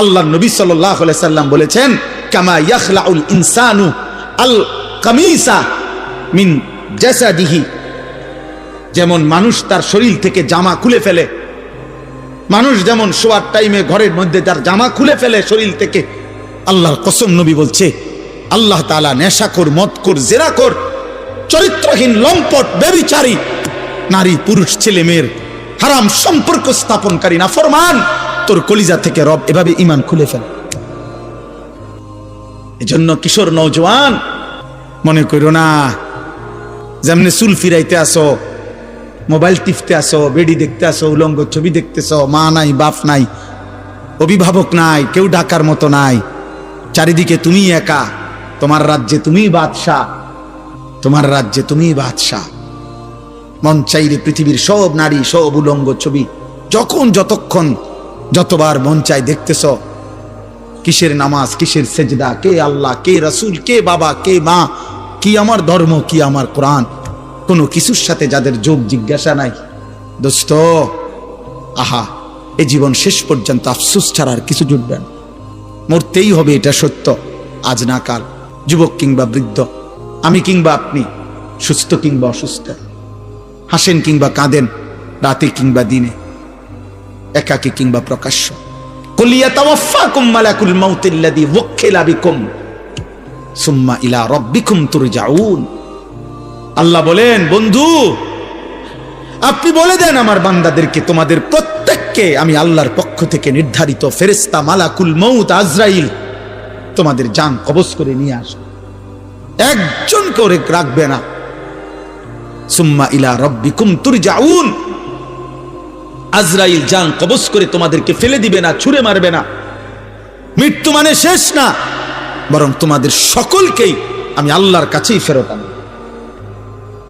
আল্লাহ নবী সাল্লাল্লাহু আলাইহি সাল্লাম বলেছেন, কামা ইয়াখলাউল ইনসানু আল কামিসা মিন জাসাদিহি, যেমন মানুষ তার শরীর থেকে জামা খুলে ফেলে, মানুষ যেমন শোয়ার টাইমে ঘরের মধ্যে তার জামা খুলে ফেলে শরীর থেকে, আল্লাহর কসম নবী বলছে আল্লাহ তাআলা নেশাখোর, মদখোর, জেনাখোর, চরিত্রহীন, লম্পট, ব্যভিচারী নারী পুরুষ ছেলে মেয়ের হারাম সম্পর্ক স্থাপনকারী নাফরমান তোর কলিজা থেকে রব এভাবে ঈমান খুলে ফেলে। এজন্য কিশোর নওজোয়ান মনে করো না যেমনি চুল ফিরাইতে আসো, মোবাইল টিপতে আসো, বেডি দেখতে আসো, উলঙ্গ ছবি দেখতেছ, মা নাই, বাপ নাই, অভিভাবক নাই, কেউ ডাকার মতো নাই, চারিদিকে তুমি একা, তোমার রাজ্যে তুমি বাদশাহ, তোমার রাজ্যে তুমি বাদশাহ। মন চাইলে পৃথিবীর সব নারী, সব উলঙ্গ ছবি যখন, যতক্ষণ, যতবার মন চাই দেখতেছ। কিসের নামাজ, কিসের সেজদা, কে আল্লাহ, কে রাসূল, কে বাবা, কে মা, কি আমার ধর্ম, কি আমার কোরআন, কোনো কিছুর সাথে যাদের যোগ জিজ্ঞাসা নাই। দোস্ত, আহা, এই জীবন শেষ পর্যন্ত আফসোস ছাড়া আর কিছু জুটবে না। মরতেই হবে, এটা সত্য, আজ না কাল। যুবক কিংবা বৃদ্ধ, আমি কিংবা আপনি, সুস্থ কিংবা অসুস্থ, হাসেন কিংবা কাঁদেন, রাতে কিংবা দিনে, একাকী কিংবা প্রকাশ্য। কুল ইয়াতাওয়াফাকুম মালাকুল মাউতিল্লাযী ওয়াক্কিলা বিকুম সুম্মা ইলা রাব্বিকুম তুরজাউন। আল্লাহ বলেন, বন্ধু আপনি বলে দেন আমার বান্দাদেরকে, তোমাদের প্রত্যেককে আমি আল্লাহর পক্ষ থেকে নির্ধারিত ফেরেশতা মালাকুল মউত আজরাইল তোমাদের জান কবজ করে নিয়ে আসবে, একজন করে রাখবে না। সুম্মা ইলা রাব্বিকুম তুরজাউন, আজরাইল জান কবজ করে তোমাদেরকে ফেলে দিবে না, ছুঁড়ে মারবে না। মৃত্যু মানে শেষ না, বরং তোমাদের সকলকেই আমি আল্লাহর কাছেই ফেরত আনব।